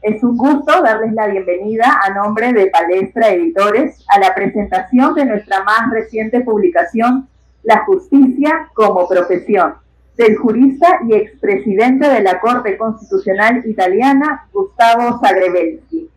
Es un gusto darles la bienvenida a nombre de Palestra Editores a la presentación de nuestra más reciente publicación, La justicia como profesión, del jurista y expresidente de la Corte Constitucional Italiana, Gustavo Zagrebelsky.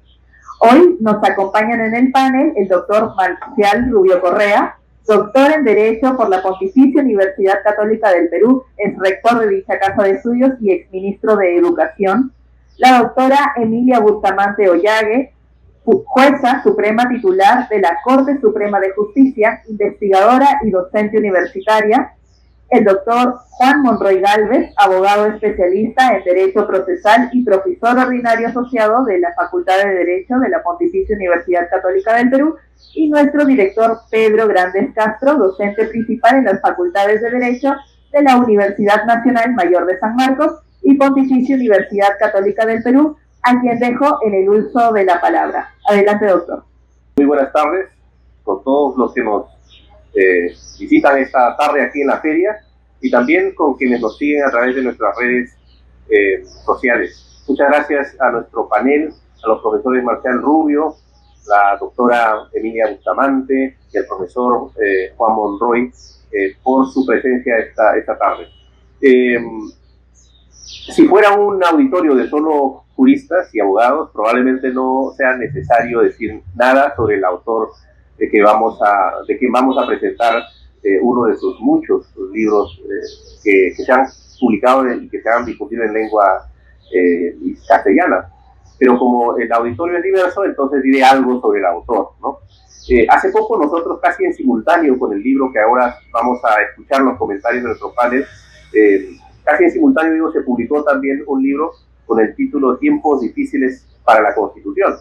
Hoy nos acompañan en el panel el doctor Marcial Rubio Correa, doctor en Derecho por la Pontificia Universidad Católica del Perú, es rector de dicha casa de estudios y exministro de Educación; la doctora Emilia Bustamante Ollague, jueza suprema titular de la Corte Suprema de Justicia, investigadora y docente universitaria; el doctor Juan Monroy Gálvez, abogado especialista en Derecho Procesal y profesor ordinario asociado de la Facultad de Derecho de la Pontificia Universidad Católica del Perú; y nuestro director Pedro Grandes Castro, docente principal en las Facultades de Derecho de la Universidad Nacional Mayor de San Marcos y Pontificia Universidad Católica del Perú, a quien dejo en el uso de la palabra. Adelante, doctor. Muy buenas tardes con todos los que nos visitan esta tarde aquí en la feria y también con quienes nos siguen a través de nuestras redes sociales. Muchas gracias a nuestro panel, a los profesores Marcial Rubio, la doctora Emilia Bustamante y al profesor Juan Monroy por su presencia esta tarde. Si fuera un auditorio de solo juristas y abogados, probablemente no sea necesario decir nada sobre el autor de quien vamos a presentar uno de sus muchos libros que se han publicado y que se han difundido en lengua castellana. Pero como el auditorio es diverso, entonces diré algo sobre el autor, ¿no? Hace poco nosotros, casi en simultáneo con el libro que ahora vamos a escuchar los comentarios de nuestro panel, casi en simultáneo se publicó también un libro con el título Tiempos difíciles para la Constitución.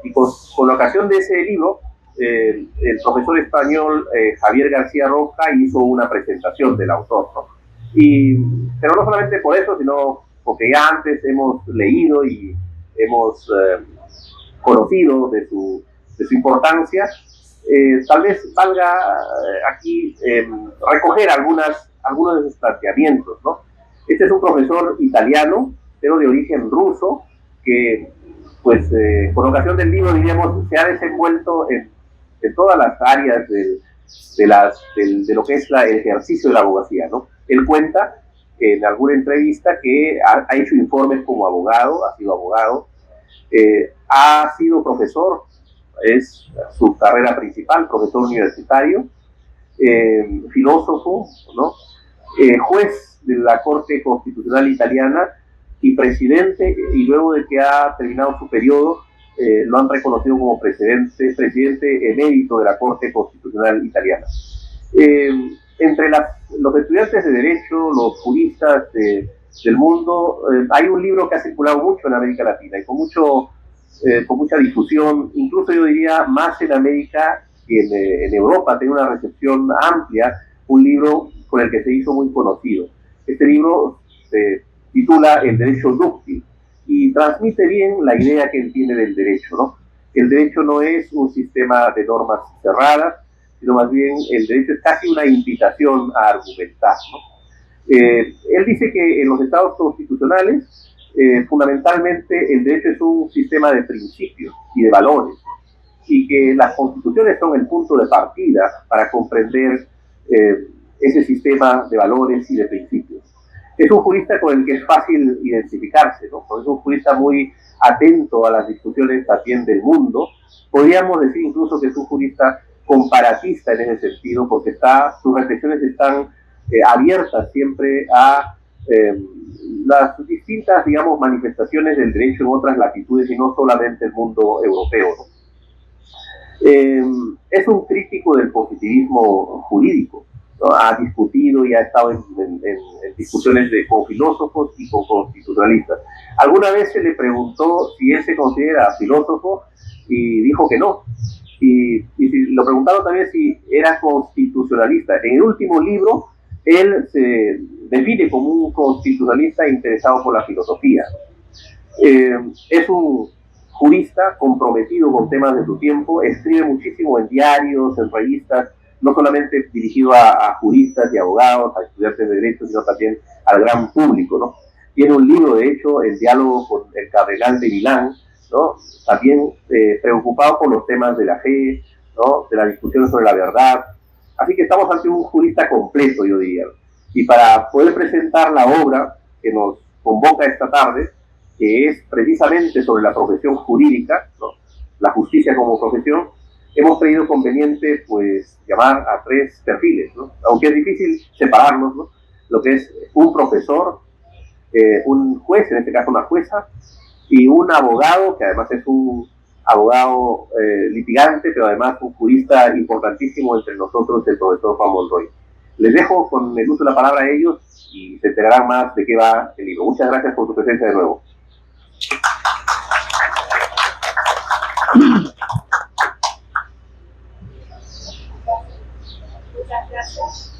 Y con ocasión de ese libro, el profesor español Javier García Roca hizo una presentación del autor, ¿no? Pero no solamente por eso, sino porque ya antes hemos leído y hemos conocido de su importancia. Tal vez valga aquí recoger algunos de sus planteamientos, ¿no? Este es un profesor italiano, pero de origen ruso, que pues con ocasión del libro, diríamos, se ha desenvuelto en todas las áreas de lo que es el ejercicio de la abogacía, ¿no? Él cuenta en alguna entrevista que ha hecho informes como abogado, ha sido abogado, ha sido profesor, es su carrera principal, profesor universitario, filósofo, ¿no? Juez de la Corte Constitucional Italiana y presidente, y luego de que ha terminado su periodo, lo han reconocido como presidente emérito de la Corte Constitucional Italiana. Entre los estudiantes de Derecho, los juristas del mundo, hay un libro que ha circulado mucho en América Latina y con mucha difusión, incluso yo diría más en América que en Europa, tiene una recepción amplia, un libro con el que se hizo muy conocido. Este libro se titula El Derecho Dúctil y transmite bien la idea que él tiene del derecho, ¿no? El derecho no es un sistema de normas cerradas, sino más bien el derecho es casi una invitación a argumentar, ¿no? Él dice que en los estados constitucionales, fundamentalmente el derecho es un sistema de principios y de valores, y que las constituciones son el punto de partida para comprender ese sistema de valores y de principios. Es un jurista con el que es fácil identificarse, ¿no? Es un jurista muy atento a las discusiones también del mundo. Podríamos decir incluso que es un jurista comparatista en ese sentido, porque sus reflexiones están abiertas siempre a las distintas, digamos, manifestaciones del derecho en otras latitudes y no solamente el mundo europeo, ¿no? Es un crítico del positivismo jurídico, ¿no? Ha discutido y ha estado en discusiones con filósofos y con constitucionalistas. Alguna vez se le preguntó si él se considera filósofo y dijo que no. Y lo preguntaron también si era constitucionalista. En el último libro, él se define como un constitucionalista interesado por la filosofía. Es un jurista comprometido con temas de su tiempo, escribe muchísimo en diarios, en revistas, no solamente dirigido a juristas y abogados, a estudiantes de derecho, sino también al gran público, ¿no? Tiene un libro, de hecho, El diálogo con el cardenal de Milán, ¿no? También preocupado por los temas de la fe, ¿no? De la discusión sobre la verdad. Así que estamos ante un jurista completo, yo diría. Y para poder presentar la obra que nos convoca esta tarde, que es precisamente sobre la profesión jurídica, ¿no? La justicia como profesión, hemos creído conveniente pues llamar a tres perfiles, ¿no? Aunque es difícil separarlos, ¿no? Lo que es un profesor, un juez, en este caso una jueza, y un abogado, que además es un abogado litigante, pero además un jurista importantísimo entre nosotros, el profesor Juan Monroy. Les dejo con el uso de la palabra a ellos y se enterarán más de qué va el libro. Muchas gracias por su presencia de nuevo. Muchas gracias,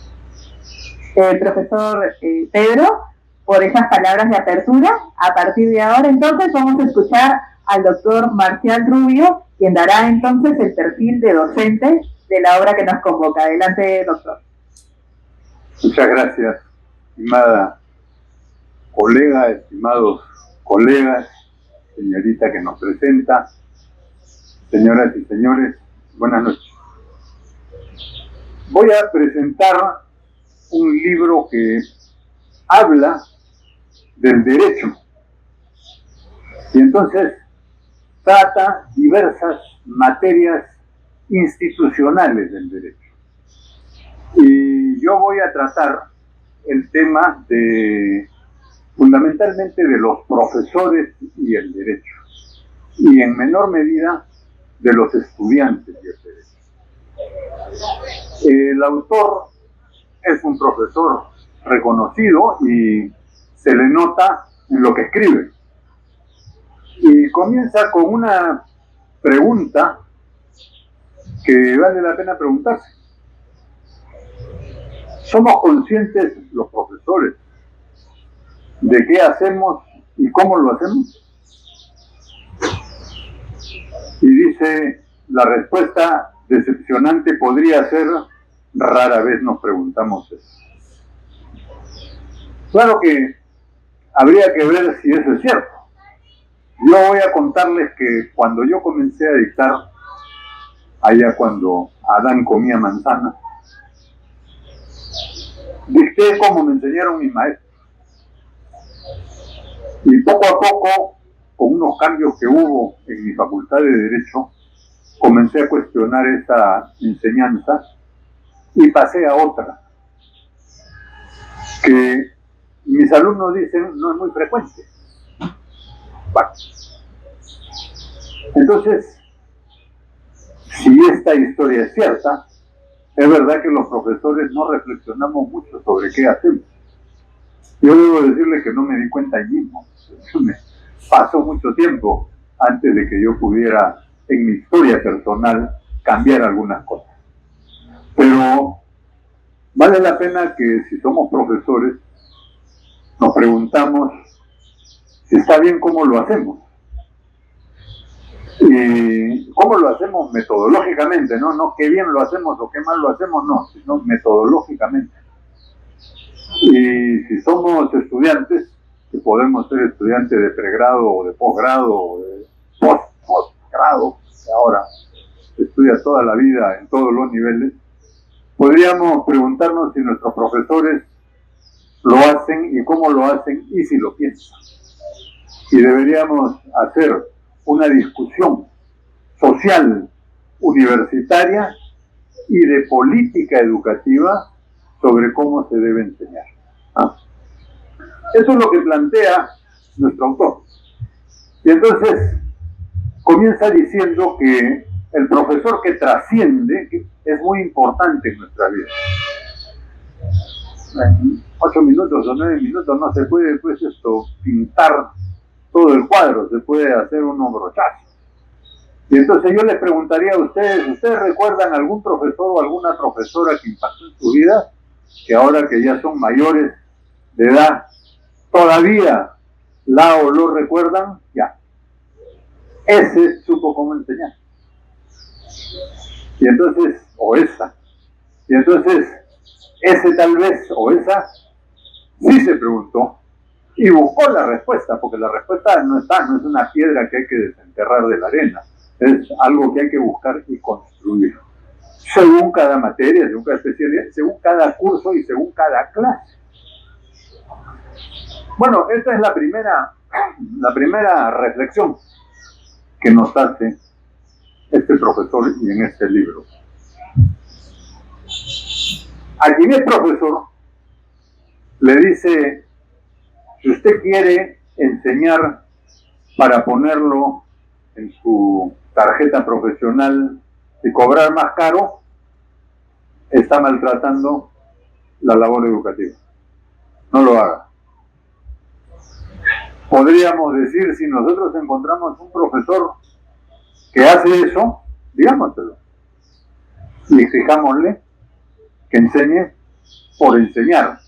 profesor Pedro, por esas palabras de apertura. A partir de ahora, entonces, vamos a escuchar al doctor Marcial Rubio, quien dará entonces el perfil de docente de la obra que nos convoca. Adelante, doctor. Muchas gracias, estimada colega, estimados colegas, señorita que nos presenta, señoras y señores, buenas noches. Voy a presentar un libro que habla del derecho y entonces trata diversas materias institucionales del derecho. Y yo voy a tratar el tema fundamentalmente de los profesores y el derecho, y en menor medida de los estudiantes y el derecho. El autor es un profesor reconocido y se le nota en lo que escribe. Y comienza con una pregunta que vale la pena preguntarse. ¿Somos conscientes los profesores de qué hacemos y cómo lo hacemos? Y dice, la respuesta decepcionante podría ser, rara vez nos preguntamos eso. Claro que habría que ver si eso es cierto. Yo voy a contarles que cuando yo comencé a dictar, allá cuando Adán comía manzana, dicté como me enseñaron mis maestros. Y poco a poco, con unos cambios que hubo en mi facultad de Derecho, comencé a cuestionar esa enseñanza y pasé a otra, que mis alumnos dicen no es muy frecuente. Bueno, entonces, si esta historia es cierta, es verdad que los profesores no reflexionamos mucho sobre qué hacemos. Yo debo decirle que no me di cuenta allí mismo. Me pasó mucho tiempo antes de que yo pudiera, en mi historia personal, cambiar algunas cosas. Pero vale la pena que si somos profesores, nos preguntamos si está bien cómo lo hacemos. Y cómo lo hacemos metodológicamente, no qué bien lo hacemos o qué mal lo hacemos, no, sino metodológicamente. Y si somos estudiantes, que podemos ser estudiantes de pregrado o de posgrado o de postgrado, que ahora se estudia toda la vida en todos los niveles, podríamos preguntarnos si nuestros profesores lo hacen y cómo lo hacen y si lo piensan. Y deberíamos hacer una discusión social, universitaria y de política educativa sobre cómo se debe enseñar. Eso es lo que plantea nuestro autor. Y entonces comienza diciendo que el profesor que trasciende es muy importante en nuestra vida. En 8 minutos o 9 minutos no se puede pues pintar todo el cuadro, se puede hacer unos brochazos. Y entonces yo les preguntaría a ustedes, ¿ustedes recuerdan algún profesor o alguna profesora que impactó en su vida, que ahora que ya son mayores de edad, todavía la o lo recuerdan? Ya. Ese supo cómo enseñar. Y entonces, o esa. Y entonces, ese tal vez, o esa, sí se preguntó y buscó la respuesta, porque la respuesta no está, no es una piedra que hay que desenterrar de la arena, es algo que hay que buscar y construir, según cada materia, según cada especialidad, según cada curso y según cada clase. Bueno, esta es la primera reflexión que nos hace este profesor y en este libro. A quien es profesor le dice: si usted quiere enseñar para ponerlo en su tarjeta profesional y cobrar más caro, está maltratando la labor educativa. No lo haga. Podríamos decir, si nosotros encontramos un profesor que hace eso, digámoselo. Y exijámosle que enseñe por enseñar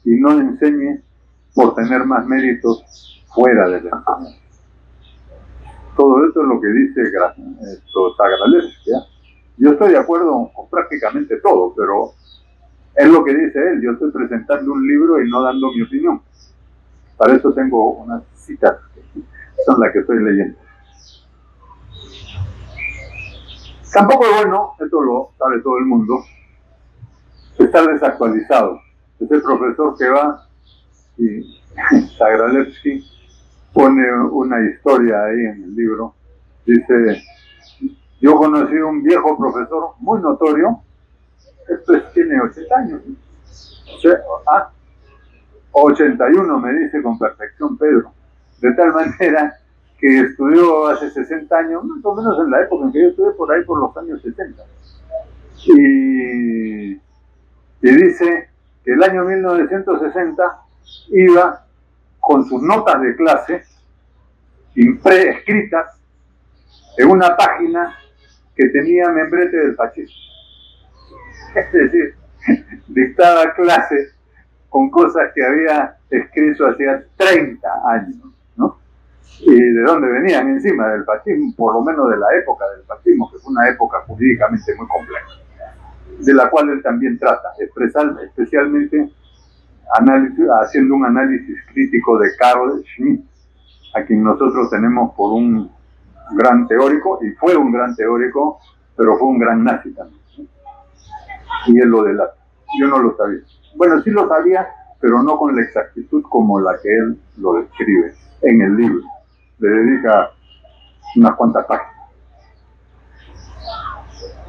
y no enseñe por tener más méritos fuera de la enseñanza. Todo esto es lo que dice Zagradlevsky. Yo estoy de acuerdo con prácticamente todo, pero es lo que dice él. Yo estoy presentando un libro y no dando mi opinión. Para eso tengo unas citas, son las que estoy leyendo. Tampoco es bueno, esto lo sabe todo el mundo, estar desactualizado. Ese profesor que va y Zagradlevsky pone una historia ahí en el libro. Dice: yo conocí a un viejo profesor muy notorio, tiene 80 años, 81 me dice con perfección Pedro, de tal manera que estudió hace 60 años, más o menos en la época en que yo estudié, por ahí por los años 70. Y dice que el año 1960 iba con sus notas de clase escritas en una página que tenía membrete del fascismo. Es decir, dictaba clase con cosas que había escrito hacía 30 años, ¿no? ¿Y de dónde venían? Encima del fascismo, por lo menos de la época del fascismo, que fue una época jurídicamente muy compleja, de la cual él también trata, especialmente haciendo un análisis crítico de Carl Schmitt, a quien nosotros tenemos por un gran teórico, y fue un gran teórico, pero fue un gran nazi también, ¿sí? Y él lo delata. Yo no lo sabía. Bueno, sí lo sabía, pero no con la exactitud como la que él lo describe en el libro. Le dedica unas cuantas páginas.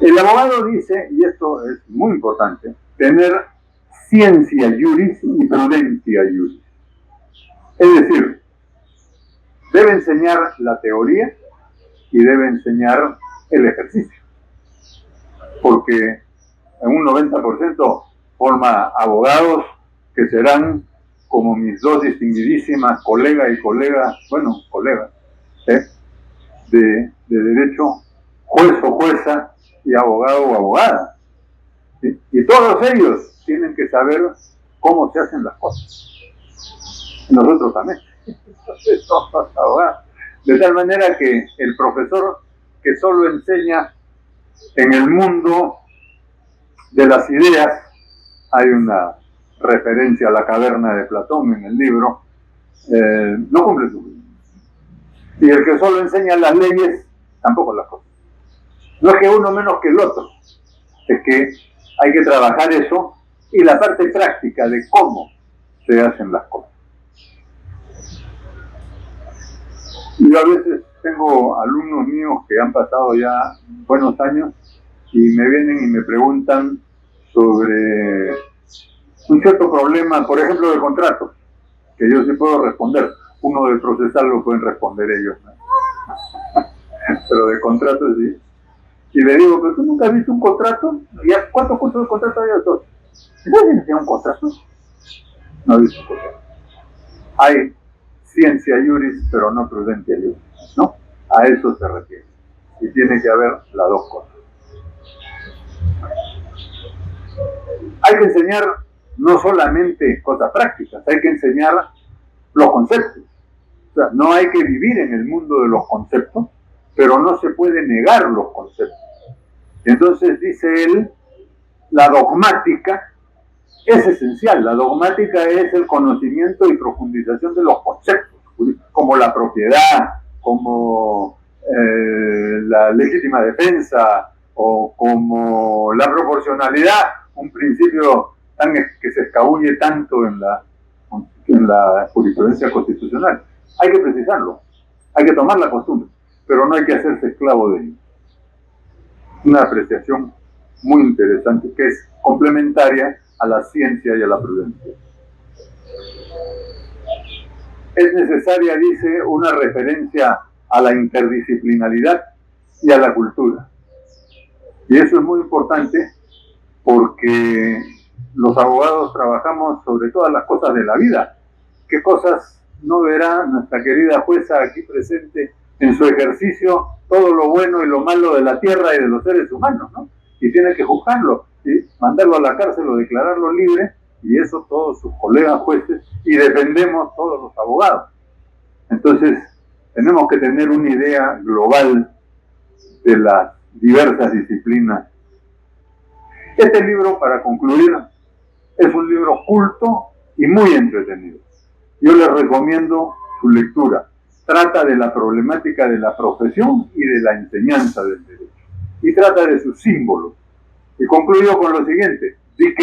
El abogado dice, y esto es muy importante, tener ciencia juris y prudencia juris. Es decir, debe enseñar la teoría y debe enseñar el ejercicio. Porque en un 90% forma abogados que serán como mis dos distinguidísimas colegas, de derecho, juez o jueza y abogado o abogada. ¿Sí? Y todos ellos tienen que saber cómo se hacen las cosas. Nosotros también. De tal manera que el profesor que solo enseña en el mundo de las ideas, hay una referencia a la caverna de Platón en el libro, no cumple su vida. Y el que solo enseña las leyes, tampoco las cosas. No es que uno menos que el otro, es que hay que trabajar eso y la parte práctica de cómo se hacen las cosas. Yo a veces tengo alumnos míos que han pasado ya buenos años y me vienen y me preguntan sobre un cierto problema, por ejemplo, de contrato, que yo sí puedo responder. Uno de procesal lo pueden responder ellos, ¿no? Pero de contrato sí. Y le digo, ¿pero tú nunca has visto un contrato? ¿Cuántos cursos de contrato hay dos? ¿Sabes si un contrato? No he visto un contrato. Hay ciencia juris, pero no prudencia juris, ¿no? A eso se refiere. Y tiene que haber las dos cosas. Hay que enseñar no solamente cosas prácticas, hay que enseñar los conceptos. O sea, no hay que vivir en el mundo de los conceptos, pero no se puede negar los conceptos. Entonces, dice él, la dogmática es esencial. La dogmática es el conocimiento y profundización de los conceptos, como la propiedad, como la legítima defensa, o como la proporcionalidad, un principio que se escabulle tanto en la jurisprudencia constitucional. Hay que precisarlo, hay que tomar la costumbre, pero no hay que hacerse esclavo de ello. Una apreciación muy interesante que es complementaria a la ciencia y a la prudencia. Es necesaria, dice, una referencia a la interdisciplinaridad y a la cultura. Y eso es muy importante porque los abogados trabajamos sobre todas las cosas de la vida. ¿Qué cosas no verá nuestra querida jueza aquí presente en su ejercicio? Todo lo bueno y lo malo de la tierra y de los seres humanos, ¿no? Y tiene que juzgarlo, ¿sí? Mandarlo a la cárcel o declararlo libre, y eso todos sus colegas jueces, y defendemos todos los abogados. Entonces, tenemos que tener una idea global de las diversas disciplinas. Este libro, para concluir, es un libro culto y muy entretenido. Yo les recomiendo su lectura. Trata de la problemática de la profesión y de la enseñanza del derecho. Y trata de sus símbolos. Y concluyo con lo siguiente. Di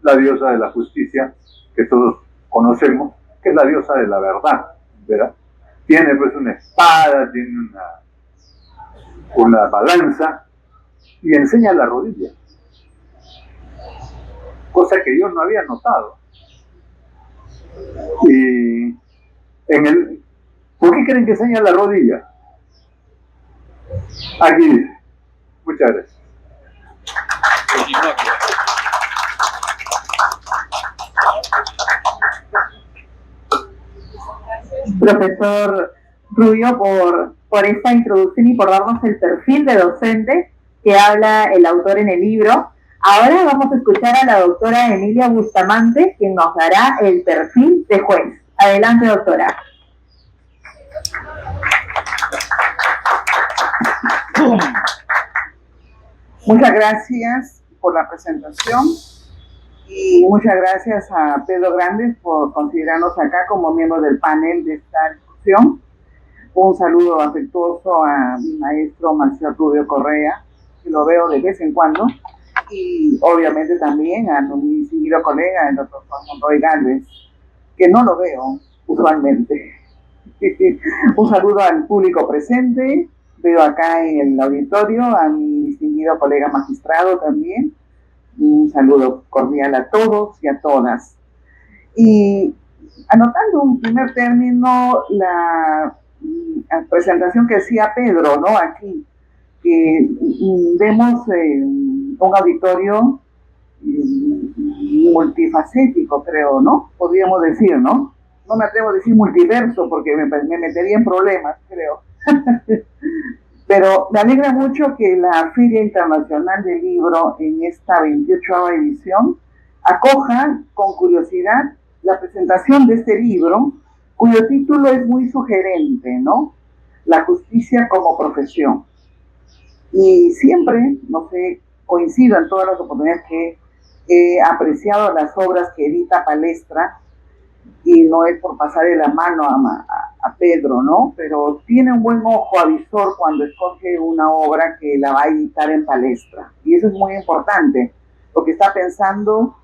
la diosa de la justicia, que todos conocemos, que es la diosa de la verdad, ¿verdad? Tiene pues una espada, tiene una balanza, y enseña la rodilla. Cosa que yo no había notado. Y ¿por qué creen que enseña la rodilla? Aquí dice. Muchas gracias. Profesor Rubio, por esta introducción y por darnos el perfil de docente que habla el autor en el libro. Ahora vamos a escuchar a la doctora Emilia Bustamante, quien nos dará el perfil de juez. Adelante, doctora. Muchas gracias por la presentación y muchas gracias a Pedro Grandes por considerarnos acá como miembro del panel de esta discusión. Un saludo afectuoso a mi maestro Marcial Rubio Correa, que lo veo de vez en cuando, y obviamente también a mi distinguido colega, el doctor Juan Monroy Gálvez, que no lo veo usualmente. Un saludo al público presente. Veo acá en el auditorio a mi distinguido colega magistrado también. Un saludo cordial a todos y a todas. Y anotando un primer término, la presentación que hacía Pedro, ¿no? Aquí, que vemos un auditorio multifacético, creo, ¿no? Podríamos decir, ¿no? No me atrevo a decir multiverso porque me metería en problemas, creo. Pero me alegra mucho que la Feria Internacional del Libro en esta 28ª edición acoja con curiosidad la presentación de este libro, cuyo título es muy sugerente, ¿no? La justicia como profesión. Y siempre, no sé, coincido en todas las oportunidades que he apreciado las obras que edita Palestra, y no es por pasarle la mano a Pedro, ¿no? Pero tiene un buen ojo avisor cuando escoge una obra que la va a editar en Palestra. Y eso es muy importante, porque está pensando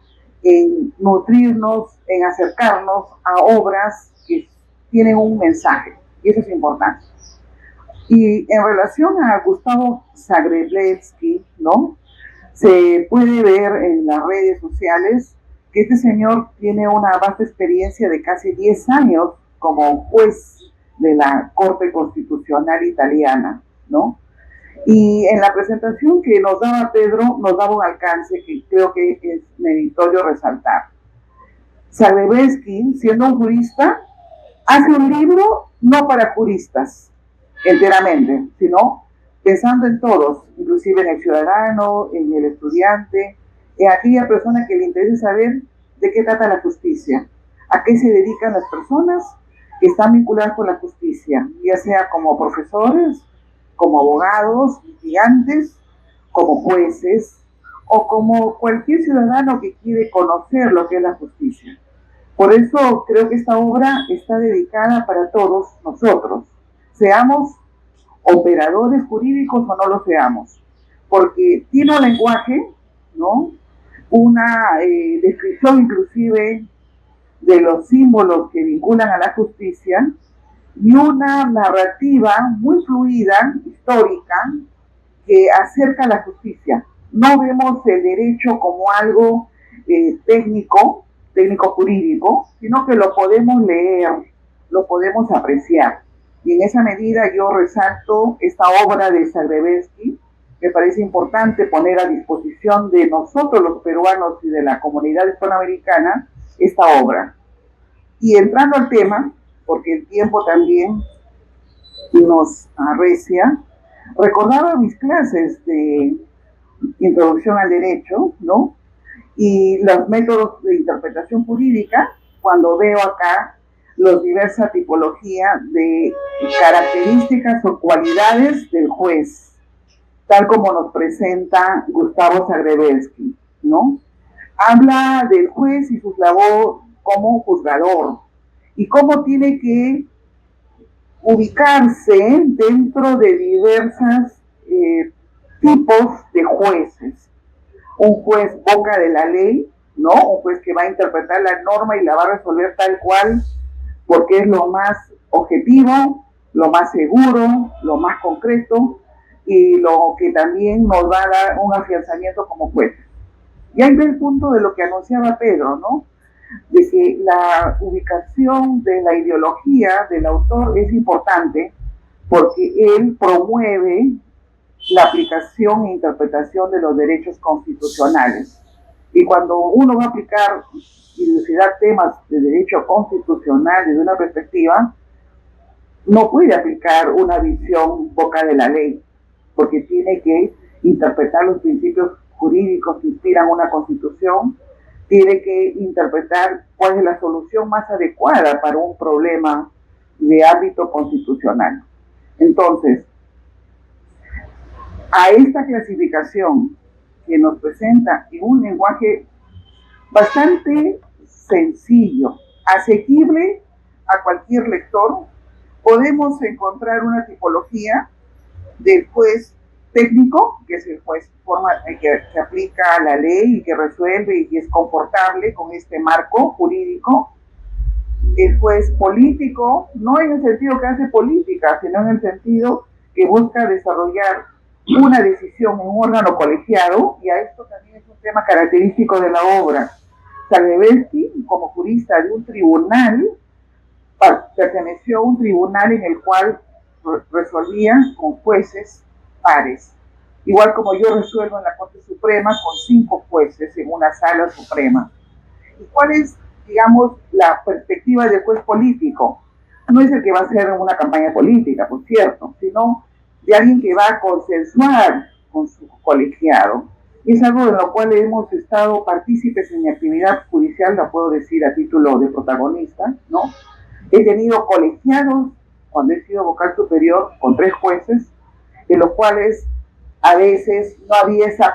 en nutrirnos, en acercarnos a obras que tienen un mensaje. Y eso es importante. Y en relación a Gustavo Zagrebelsky, ¿no? Se puede ver en las redes sociales que este señor tiene una vasta experiencia de casi 10 años como juez de la Corte Constitucional Italiana, ¿no? Y en la presentación que nos daba Pedro, nos daba un alcance que creo que es meritorio resaltar. Zagrebelsky, siendo un jurista, hace un libro no para juristas enteramente, sino pensando en todos, inclusive en el ciudadano, en el estudiante, en aquella persona que le interesa saber de qué trata la justicia, a qué se dedican las personas que están vinculadas con la justicia, ya sea como profesores, como abogados, litigantes, como jueces, o como cualquier ciudadano que quiere conocer lo que es la justicia. Por eso creo que esta obra está dedicada para todos nosotros, seamos operadores jurídicos o no lo seamos, porque tiene un lenguaje, ¿no? Una descripción inclusive de los símbolos que vinculan a la justicia y una narrativa muy fluida, histórica, que acerca a la justicia. No vemos el derecho como algo técnico jurídico, sino que lo podemos leer, lo podemos apreciar. Y en esa medida yo resalto esta obra de Zagrebelsky. Me parece importante poner a disposición de nosotros los peruanos y de la comunidad hispanoamericana esta obra. Y entrando al tema, porque el tiempo también nos arrecia, recordaba mis clases de introducción al derecho, ¿no? Y los métodos de interpretación jurídica, cuando veo acá las diversas tipologías de características o cualidades del juez, tal como nos presenta Gustavo Zagrebelsky, ¿no? Habla del juez y su labor como juzgador y cómo tiene que ubicarse dentro de diversos tipos de jueces. Un juez boca de la ley, ¿no? Un juez que va a interpretar la norma y la va a resolver tal cual, porque es lo más objetivo, lo más seguro, lo más concreto y lo que también nos va a dar un afianzamiento como juez. Y ahí ve el punto de lo que anunciaba Pedro, ¿no? De que la ubicación de la ideología del autor es importante porque él promueve la aplicación e interpretación de los derechos constitucionales. Y cuando uno va a aplicar y dilucidar temas de derecho constitucional desde una perspectiva, no puede aplicar una visión boca de la ley, porque tiene que interpretar los principios jurídicos que inspiran una constitución, tiene que interpretar cuál es la solución más adecuada para un problema de ámbito constitucional. Entonces, a esta clasificación que nos presenta en un lenguaje bastante sencillo, asequible a cualquier lector, podemos encontrar una tipología del juez técnico, que es el juez que aplica la ley y que resuelve y es confortable con este marco jurídico. El juez político, no en el sentido que hace política, sino en el sentido que busca desarrollar una decisión en un órgano colegiado, y a esto también es un tema característico de la obra. Zagrebelsky, como jurista de un tribunal, perteneció a un tribunal en el cual resolvía con jueces pares, igual como yo resuelvo en la Corte Suprema con 5 jueces en una sala suprema. ¿Y cuál es, digamos, la perspectiva del juez político? No es el que va a hacer una campaña política, por cierto, sino de alguien que va a consensuar con su colegiado. Es algo de lo cual hemos estado partícipes en mi actividad judicial, la puedo decir a título de protagonista, ¿no? He tenido colegiados cuando he sido vocal superior con 3 jueces, en los cuales a veces no había esa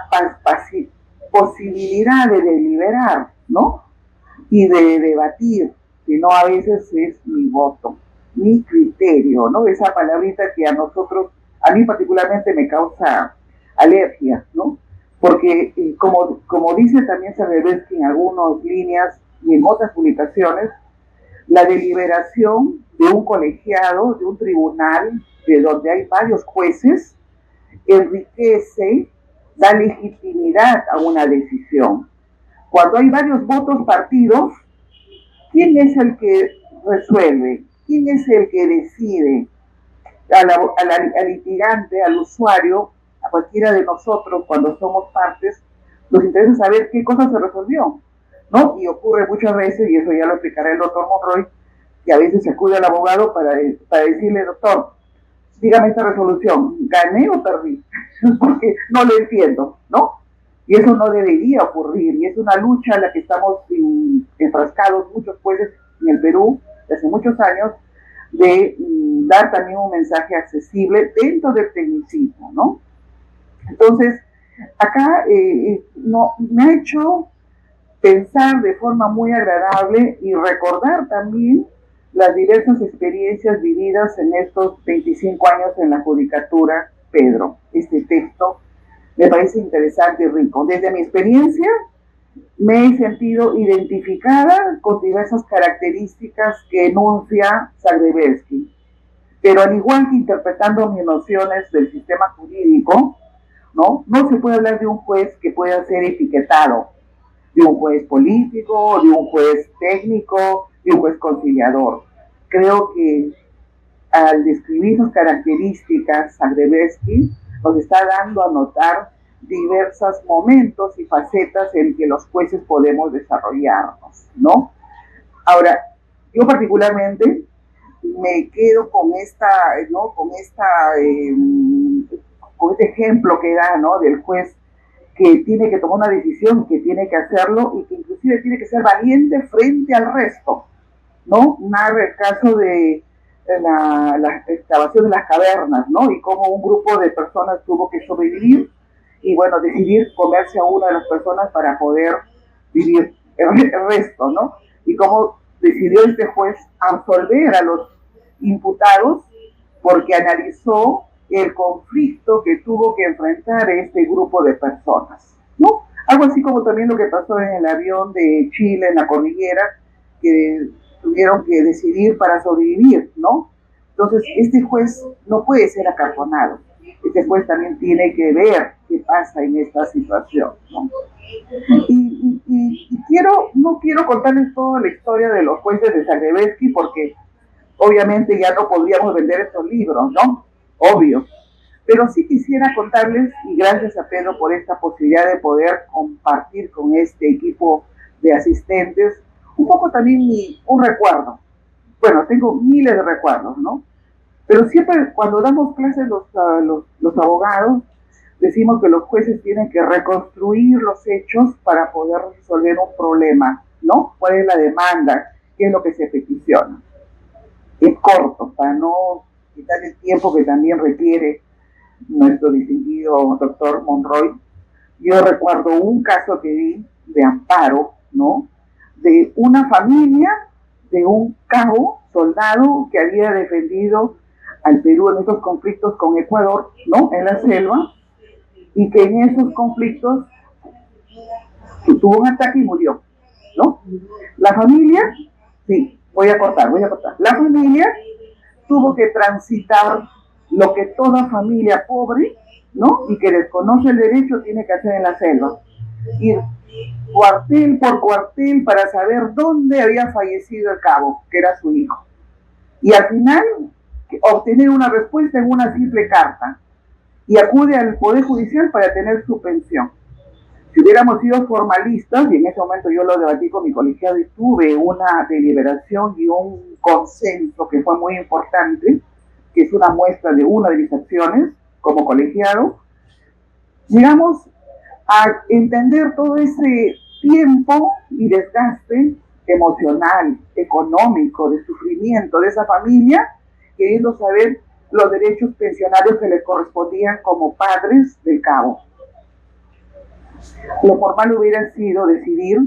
posibilidad de deliberar, ¿no? Y de debatir, sino a veces es mi voto, mi criterio, ¿no? Esa palabrita que a mí particularmente me causa alergia, ¿no? Porque como dice también Zagrebelsky en algunas líneas y en otras publicaciones, la deliberación de un colegiado, de un tribunal, de donde hay varios jueces, enriquece, da legitimidad a una decisión. Cuando hay varios votos partidos, ¿quién es el que resuelve? ¿Quién es el que decide? Al litigante, al usuario, a cualquiera de nosotros, cuando somos partes, nos interesa saber qué cosa se resolvió, ¿no? Y ocurre muchas veces, y eso ya lo explicará el doctor Monroy, que a veces se acude al abogado para decirle, doctor, dígame esta resolución, ¿gané o perdí? Porque no lo entiendo, ¿no? Y eso no debería ocurrir, y es una lucha en la que estamos enfrascados muchos jueces en el Perú, desde muchos años, de dar también un mensaje accesible dentro del tecnicismo, ¿no? Entonces, Acá no, me ha hecho pensar de forma muy agradable y recordar también las diversas experiencias vividas en estos 25 años en la judicatura, Pedro. Este texto me parece interesante y rico. Desde mi experiencia me he sentido identificada con diversas características que enuncia Zagrebelsky, pero al igual que interpretando mis nociones del sistema jurídico, no se puede hablar de un juez que pueda ser etiquetado, de un juez político, de un juez técnico, de un juez conciliador. Creo que al describir sus características, Zagrebelsky nos está dando a notar diversos momentos y facetas en que los jueces podemos desarrollarnos, ¿no? Ahora, yo particularmente me quedo con esta, ¿no? Con este ejemplo que da, ¿no? Del juez que tiene que tomar una decisión, que tiene que hacerlo y que inclusive tiene que ser valiente frente al resto, ¿no? Narra el caso de la excavación de las cavernas, ¿no? Y cómo un grupo de personas tuvo que sobrevivir y, bueno, decidir comerse a una de las personas para poder vivir el resto, ¿no? Y cómo decidió este juez absolver a los imputados porque analizó el conflicto que tuvo que enfrentar este grupo de personas, ¿no? Algo así como también lo que pasó en el avión de Chile, en la cordillera, que tuvieron que decidir para sobrevivir, ¿no? Entonces, este juez no puede ser acartonado. Este juez también tiene que ver qué pasa en esta situación, ¿no? Y no quiero contarles toda la historia de los jueces de Zagrebelsky porque obviamente ya no podríamos vender estos libros, ¿no? Obvio. Pero sí quisiera contarles, y gracias a Pedro por esta posibilidad de poder compartir con este equipo de asistentes, un poco también un recuerdo. Bueno, tengo miles de recuerdos, ¿no? Pero siempre cuando damos clases los abogados, decimos que los jueces tienen que reconstruir los hechos para poder resolver un problema, ¿no? ¿Cuál es la demanda? ¿Qué es lo que se peticiona? Es corto, para no quitar el tiempo que también requiere nuestro distinguido doctor Monroy. Yo recuerdo un caso que vi de amparo, ¿no? De una familia, de un cabo soldado que había defendido al Perú en esos conflictos con Ecuador, ¿no? En la selva, y que en esos conflictos tuvo un ataque y murió, ¿no? La familia, sí, voy a cortar. La familia tuvo que transitar lo que toda familia pobre, ¿no? Y que desconoce el derecho tiene que hacer en la selva. Ir cuartel por cuartel para saber dónde había fallecido el cabo, que era su hijo. Y al final obtener una respuesta en una simple carta. Y acude al Poder Judicial para tener su pensión. Si hubiéramos sido formalistas, y en ese momento yo lo debatí con mi colegiado y tuve una deliberación y un consenso que fue muy importante, que es una muestra de una de mis acciones como colegiado, llegamos a entender todo ese tiempo y desgaste emocional, económico, de sufrimiento de esa familia, queriendo saber los derechos pensionarios que les correspondían como padres del cabo. Lo formal hubiera sido decidir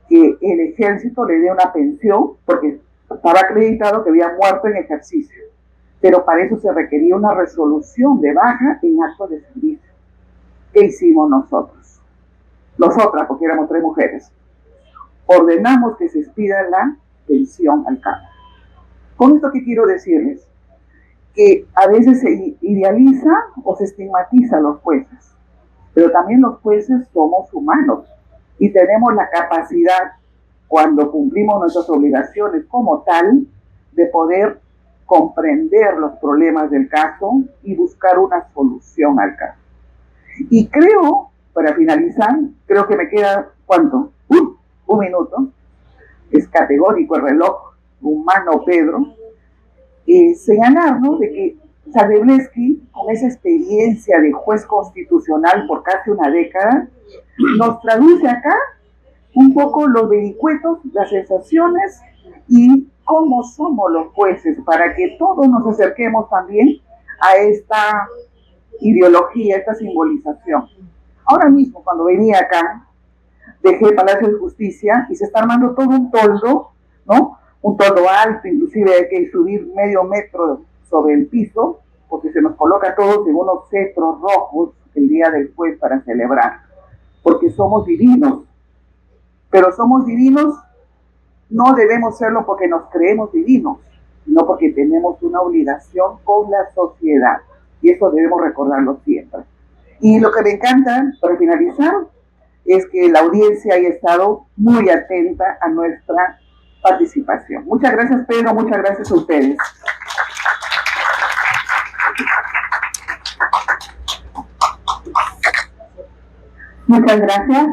que el ejército le dé una pensión, porque estaba acreditado que había muerto en ejercicio, pero para eso se requería una resolución de baja en acto de servicio. ¿Qué hicimos nosotros? Nosotras, porque éramos 3 mujeres, ordenamos que se expida la pensión al cabo. ¿Con esto qué quiero decirles? Que a veces se idealiza o se estigmatiza a los jueces, pero también los jueces somos humanos y tenemos la capacidad, cuando cumplimos nuestras obligaciones como tal, de poder comprender los problemas del caso y buscar una solución al caso. Y creo, para finalizar, creo que me queda, ¿cuánto? Un minuto. Es categórico el reloj humano, Pedro. Señalar, ¿no?, de que Zagrebelsky, con esa experiencia de juez constitucional por casi una década, nos traduce acá un poco los vericuetos, las sensaciones y cómo somos los jueces, para que todos nos acerquemos también a esta ideología, esta simbolización. Ahora mismo, cuando venía acá, dejé el Palacio de Justicia y se está armando todo un toldo, ¿no? Un toldo alto, inclusive hay que subir medio metro sobre el piso, porque se nos coloca todos en unos cetros rojos el día del juez para celebrar, porque somos divinos. Pero somos divinos, no debemos serlo porque nos creemos divinos, sino porque tenemos una obligación con la sociedad. Y eso debemos recordarlo siempre. Y lo que me encanta, para finalizar, es que la audiencia haya estado muy atenta a nuestra participación. Muchas gracias, Pedro, muchas gracias a ustedes. Muchas gracias,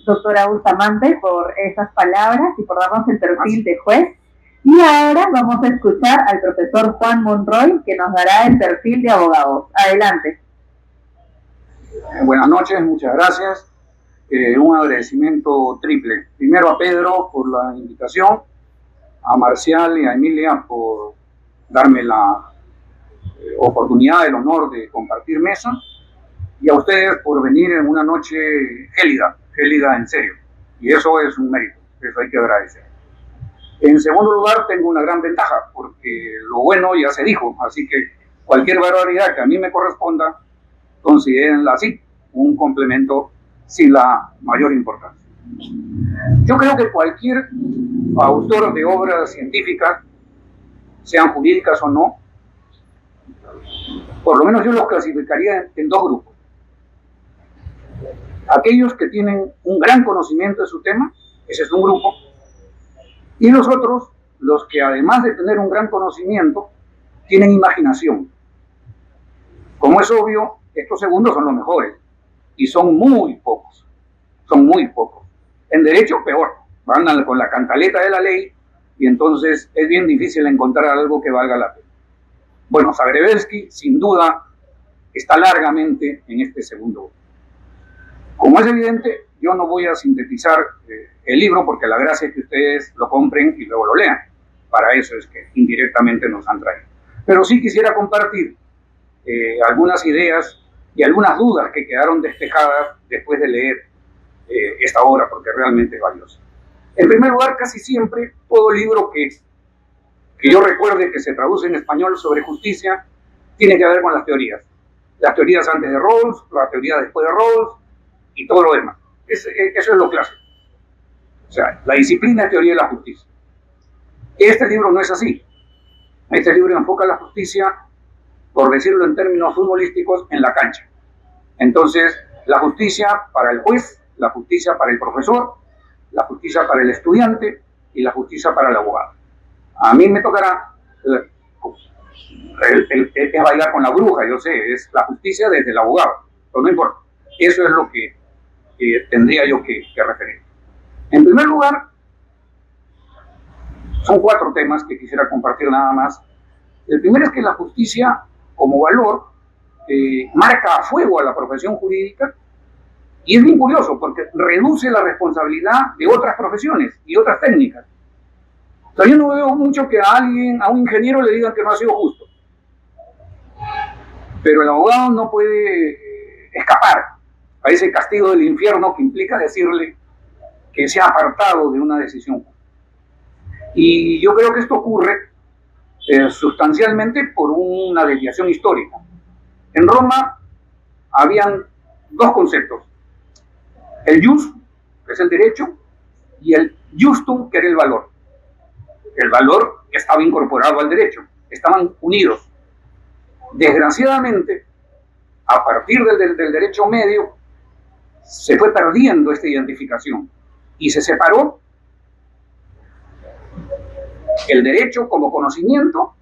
doctora Bustamante, por esas palabras y por darnos el perfil de juez. Y ahora vamos a escuchar al profesor Juan Monroy, que nos dará el perfil de abogado. Adelante. Buenas noches, muchas gracias. Un agradecimiento triple. Primero a Pedro por la invitación, a Marcial y a Emilia por darme la oportunidad, el honor de compartir mesa, y a ustedes por venir en una noche gélida, gélida en serio. Y eso es un mérito, eso hay que agradecer. En segundo lugar, tengo una gran ventaja, porque lo bueno ya se dijo, así que cualquier barbaridad que a mí me corresponda, considérenla así, un complemento sin la mayor importancia. Yo creo que cualquier autor de obras científicas, sean jurídicas o no, por lo menos yo los clasificaría en dos grupos. Aquellos que tienen un gran conocimiento de su tema, ese es un grupo, y los otros, los que además de tener un gran conocimiento, tienen imaginación. Como es obvio, estos segundos son los mejores, y son muy pocos, son muy pocos. En derecho, peor, van con la cantaleta de la ley, y entonces es bien difícil encontrar algo que valga la pena. Bueno, Zagrebelsky, sin duda, está largamente en este segundo grupo. Como es evidente, yo no voy a sintetizar el libro, porque la gracia es que ustedes lo compren y luego lo lean. Para eso es que indirectamente nos han traído. Pero sí quisiera compartir algunas ideas y algunas dudas que quedaron despejadas después de leer esta obra, porque realmente es valiosa. En primer lugar, casi siempre, todo libro que yo recuerde que se traduce en español sobre justicia, tiene que ver con las teorías. Las teorías antes de Rawls, la teoría después de Rawls, y todo lo demás. Eso es lo clásico. O sea, la disciplina es teoría de la justicia. Este libro no es así. Este libro enfoca la justicia, por decirlo en términos futbolísticos, en la cancha. Entonces, la justicia para el juez, la justicia para el profesor, la justicia para el estudiante y la justicia para el abogado. A mí me tocará es bailar con la bruja, yo sé, es la justicia desde el abogado, pero no importa. Eso es lo que tendría yo que referir. En primer lugar, son 4 temas que quisiera compartir nada más. El primero es que la justicia, como valor, marca a fuego a la profesión jurídica, y es bien curioso porque reduce la responsabilidad de otras profesiones y otras técnicas. O sea, yo no veo mucho que a un ingeniero le digan que no ha sido justo, pero el abogado no puede escapar a ese castigo del infierno que implica decirle que se ha apartado de una decisión justa. Y yo creo que esto ocurre sustancialmente por una desviación histórica. En Roma habían 2 conceptos: el jus, que es el derecho, y el justum, que era el valor. El valor estaba incorporado al derecho, estaban unidos. Desgraciadamente, a partir del derecho medio, se fue perdiendo esta identificación y se separó el derecho como conocimiento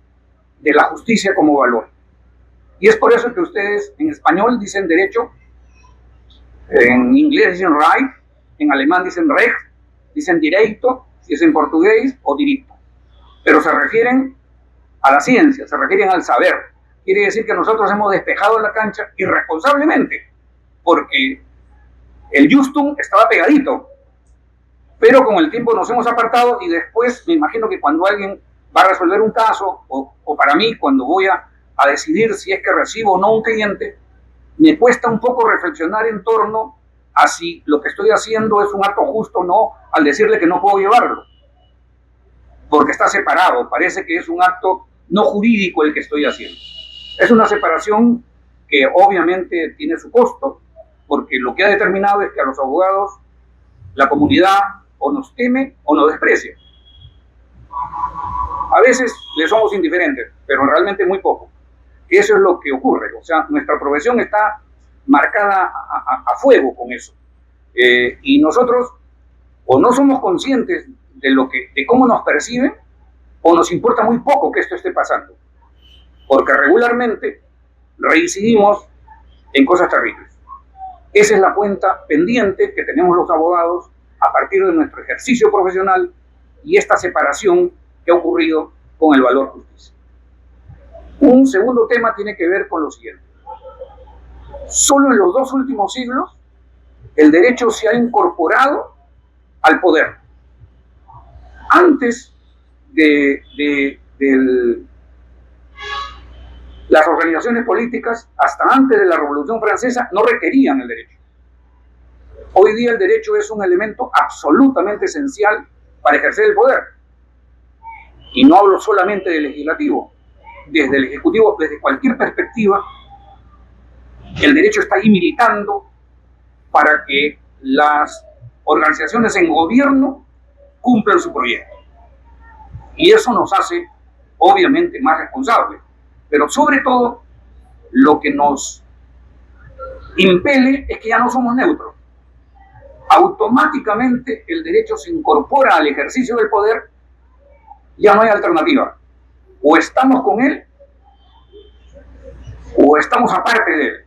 de la justicia como valor. Y es por eso que ustedes en español dicen derecho, en inglés dicen right, en alemán dicen recht, dicen direito, si es en portugués, o diritto. Pero se refieren a la ciencia, se refieren al saber. Quiere decir que nosotros hemos despejado la cancha irresponsablemente, porque el justum estaba pegadito, pero con el tiempo nos hemos apartado, y después me imagino que cuando alguien va a resolver un caso, o para mí cuando voy a decidir si es que recibo o no un cliente, me cuesta un poco reflexionar en torno a si lo que estoy haciendo es un acto justo o no al decirle que no puedo llevarlo, porque está separado, parece que es un acto no jurídico el que estoy haciendo. Es una separación que obviamente tiene su costo, porque lo que ha determinado es que a los abogados la comunidad o nos teme o nos desprecia. A veces le somos indiferentes, pero realmente muy poco. Eso es lo que ocurre. O sea, nuestra profesión está marcada a fuego con eso. Y nosotros o no somos conscientes de cómo nos perciben, o nos importa muy poco que esto esté pasando. Porque regularmente reincidimos en cosas terribles. Esa es la cuenta pendiente que tenemos los abogados a partir de nuestro ejercicio profesional y esta separación que ha ocurrido con el valor justicia. Un segundo tema tiene que ver con lo siguiente. Solo en los 2 últimos siglos el derecho se ha incorporado al poder. Antes de las organizaciones políticas, hasta antes de la Revolución Francesa, no requerían el derecho. Hoy día el derecho es un elemento absolutamente esencial para ejercer el poder. Y no hablo solamente del legislativo, desde el ejecutivo, desde cualquier perspectiva, el derecho está ahí militando para que las organizaciones en gobierno cumplan su proyecto. Y eso nos hace, obviamente, más responsables. Pero sobre todo, lo que nos impele es que ya no somos neutros. Automáticamente el derecho se incorpora al ejercicio del poder, ya no hay alternativa. O estamos con él, o estamos aparte de él.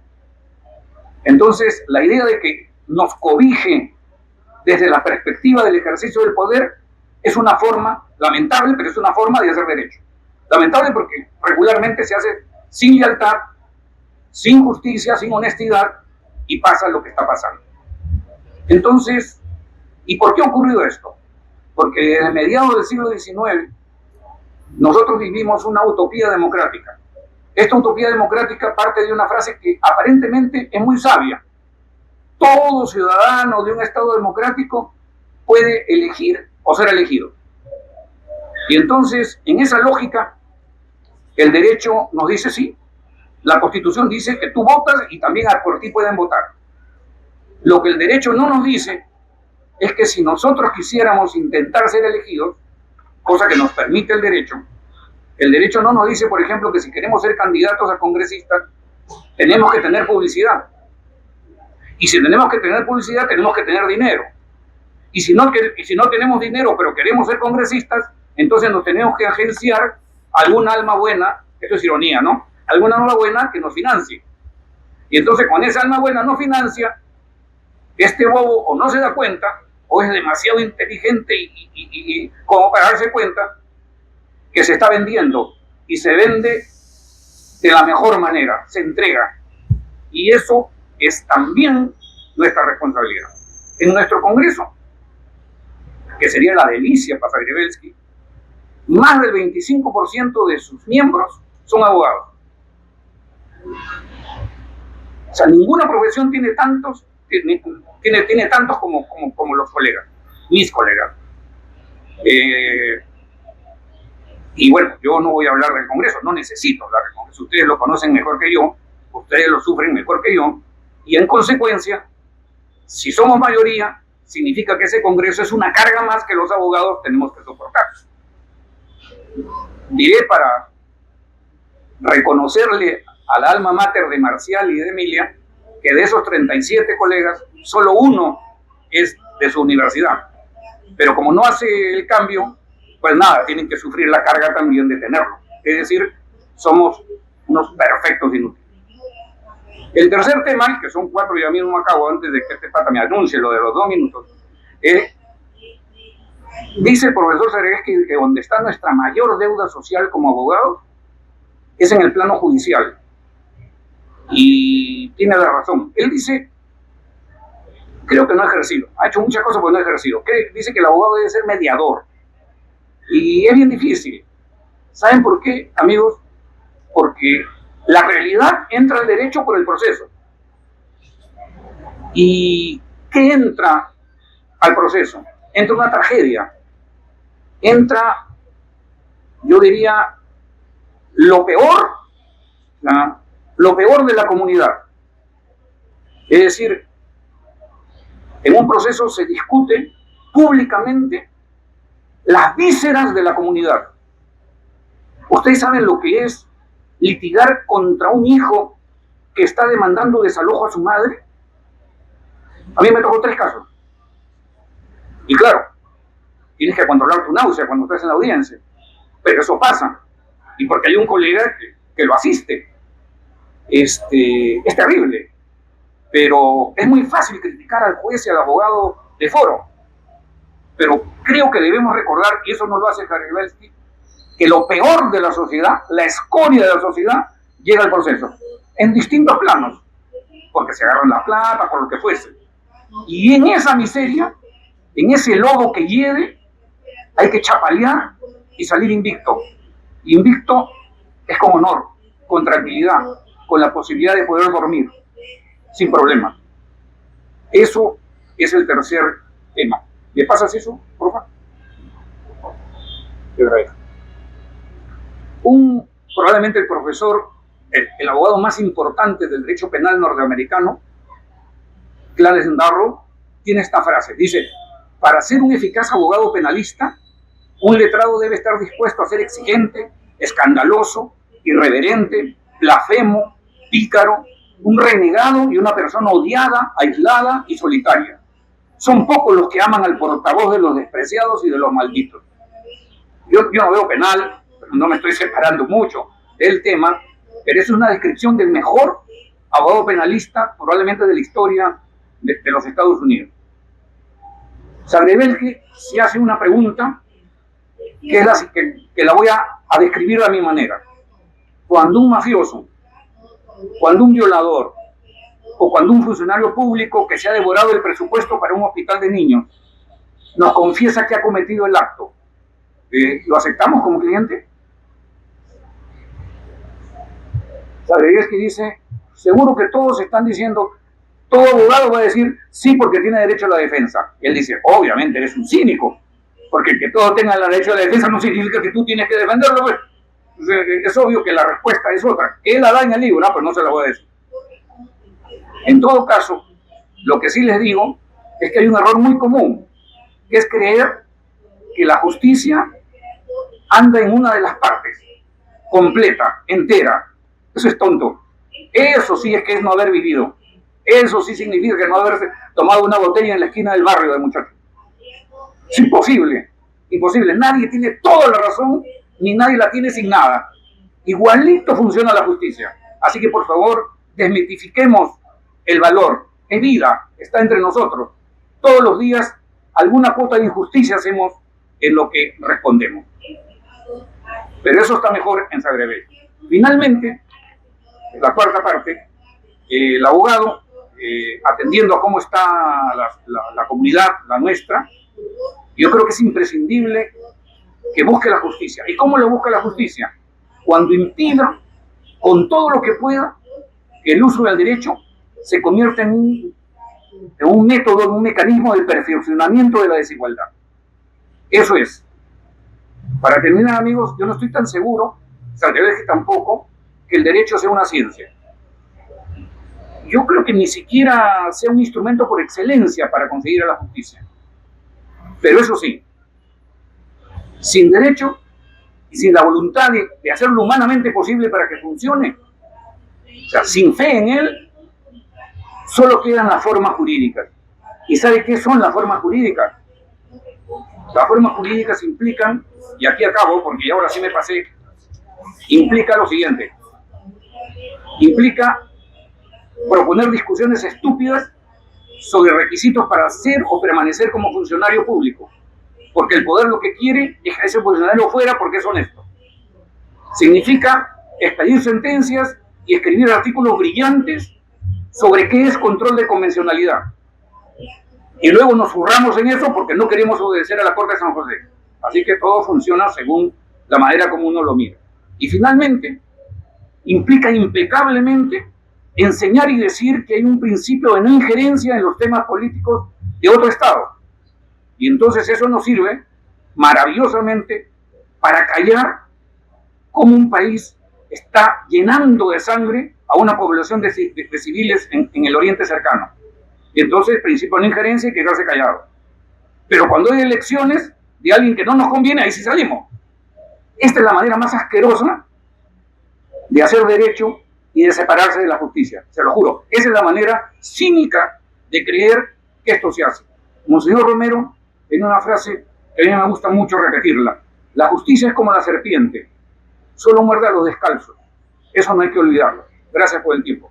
Entonces, la idea de que nos cobije desde la perspectiva del ejercicio del poder es una forma, lamentable, pero es una forma de hacer derecho. Lamentable porque regularmente se hace sin lealtad, sin justicia, sin honestidad, y pasa lo que está pasando. Entonces, ¿y por qué ha ocurrido esto? Porque desde mediados del siglo XIX nosotros vivimos una utopía democrática. Esta utopía democrática parte de una frase que aparentemente es muy sabia. Todo ciudadano de un Estado democrático puede elegir o ser elegido. Y entonces, en esa lógica, el derecho nos dice sí. La Constitución dice que tú votas y también por ti pueden votar. Lo que el derecho no nos dice es que si nosotros quisiéramos intentar ser elegidos, cosa que nos permite el derecho no nos dice, por ejemplo, que si queremos ser candidatos a congresistas, tenemos que tener publicidad. Y si tenemos que tener publicidad, tenemos que tener dinero. Y si no tenemos dinero, pero queremos ser congresistas, entonces nos tenemos que agenciar alguna alma buena, esto es ironía, ¿no? Alguna alma buena que nos financie. Y entonces con esa alma buena nos financia, este bobo o no se da cuenta, o es demasiado inteligente y como para darse cuenta que se está vendiendo, y se vende de la mejor manera, se entrega. Y eso es también nuestra responsabilidad. En nuestro Congreso, que sería la delicia para Zagrebelsky, más del 25% de sus miembros son abogados. O sea, ninguna profesión tiene tantos como los colegas, mis colegas. Y bueno, yo no voy a hablar del Congreso, no necesito hablar del Congreso. Ustedes lo conocen mejor que yo, ustedes lo sufren mejor que yo, y en consecuencia, si somos mayoría, significa que ese Congreso es una carga más que los abogados tenemos que soportar. Diré, para reconocerle al alma mater de Marcial y de Emilia, que de esos 37 colegas, solo uno es de su universidad. Pero como no hace el cambio, pues nada, tienen que sufrir la carga también de tenerlo. Es decir, somos unos perfectos inútiles. El tercer tema, que son 4, ya mismo acabo, antes de que este pata me anuncie lo de los 2 minutos, dice el profesor Zagrebelsky que donde está nuestra mayor deuda social como abogados es en el plano judicial. Y tiene la razón. Él dice, creo que no ha ejercido, ha hecho muchas cosas pero no ha ejercido. Dice que el abogado debe ser mediador. Y es bien difícil. ¿Saben por qué, amigos? Porque la realidad entra al derecho por el proceso. ¿Y qué entra al proceso? Entra una tragedia, entra, yo diría, lo peor, ¿no? Lo peor de la comunidad. Es decir, en un proceso se discute públicamente las vísceras de la comunidad. Ustedes saben lo que es litigar contra un hijo que está demandando desalojo a su madre. A mí me tocó 3 casos. Y claro, tienes que controlar tu náusea cuando estás en la audiencia. Pero eso pasa. Y porque hay un colega que lo asiste. Es terrible. Pero es muy fácil criticar al juez y al abogado de foro. Pero creo que debemos recordar, y eso no lo hace Skarbelski, que lo peor de la sociedad, la escoria de la sociedad, llega al proceso. En distintos planos. Porque se agarran la plata, por lo que fuese. Y en esa miseria, en ese lodo que hiede, hay que chapalear y salir invicto. Invicto es con honor, con tranquilidad, con la posibilidad de poder dormir, sin problema. Eso es el tercer tema. ¿Me pasas eso, por favor? Probablemente el profesor, el abogado más importante del derecho penal norteamericano, Clarence Darrow, tiene esta frase. Dice, para ser un eficaz abogado penalista, un letrado debe estar dispuesto a ser exigente, escandaloso, irreverente, blasfemo, pícaro, un renegado y una persona odiada, aislada y solitaria. Son pocos los que aman al portavoz de los despreciados y de los malditos. Yo no veo penal, no me estoy separando mucho del tema, pero es una descripción del mejor abogado penalista probablemente de la historia de los Estados Unidos. Skarbelski se hace una pregunta que la voy a describir a mi manera. Cuando un mafioso, cuando un violador o cuando un funcionario público que se ha devorado el presupuesto para un hospital de niños nos confiesa que ha cometido el acto, ¿lo aceptamos como cliente? Skarbelski dice, seguro que todos están diciendo, todo abogado va a decir sí porque tiene derecho a la defensa. Y él dice, obviamente eres un cínico, porque que todos tengan el derecho a la defensa no significa que tú tienes que defenderlo. Pues. Es obvio que la respuesta es otra. Él la da en el libro, pues no se la voy a decir. En todo caso, lo que sí les digo es que hay un error muy común, que es creer que la justicia anda en una de las partes, completa, entera. Eso es tonto. Eso sí es que es no haber vivido. Eso sí significa que no haberse tomado una botella en la esquina del barrio de muchachos. Es imposible, imposible. Nadie tiene toda la razón, ni nadie la tiene sin nada. Igualito funciona la justicia. Así que por favor, desmitifiquemos el valor. Es vida, está entre nosotros. Todos los días alguna cuota de injusticia hacemos en lo que respondemos. Pero eso está mejor en Skarbelski. Finalmente, la cuarta parte, el abogado, atendiendo a cómo está la comunidad, la nuestra, yo creo que es imprescindible que busque la justicia. ¿Y cómo lo busca la justicia? Cuando impida, con todo lo que pueda, que el uso del derecho se convierta en un método, en un mecanismo de perfeccionamiento de la desigualdad. Eso es. Para terminar, amigos, yo no estoy tan seguro, Skarbelski tampoco, que el derecho sea una ciencia. Yo creo que ni siquiera sea un instrumento por excelencia para conseguir a la justicia. Pero eso sí, sin derecho y sin la voluntad de hacerlo humanamente posible para que funcione, o sea, sin fe en él, solo quedan las formas jurídicas. ¿Y sabe qué son las formas jurídicas? Las formas jurídicas implican, y aquí acabo porque ahora sí me pasé, implica lo siguiente. Implica proponer discusiones estúpidas sobre requisitos para ser o permanecer como funcionario público, porque el poder lo que quiere es que ese funcionario fuera porque es honesto. Significa expedir sentencias y escribir artículos brillantes sobre qué es control de convencionalidad. Y luego nos zurramos en eso porque no queremos obedecer a la Corte de San José. Así que todo funciona según la manera como uno lo mira. Y finalmente, implica impecablemente enseñar y decir que hay un principio de no injerencia en los temas políticos de otro Estado. Y entonces eso nos sirve maravillosamente para callar cómo un país está llenando de sangre a una población de civiles en el Oriente cercano. Y entonces el principio de no injerencia hay que quedarse callado. Pero cuando hay elecciones de alguien que no nos conviene, ahí sí salimos. Esta es la manera más asquerosa de hacer derecho y de separarse de la justicia, se lo juro. Esa es la manera cínica de creer que esto se hace. Monseñor Romero, en una frase que a mí me gusta mucho repetirla: la justicia es como la serpiente, solo muerde a los descalzos. Eso no hay que olvidarlo. Gracias por el tiempo.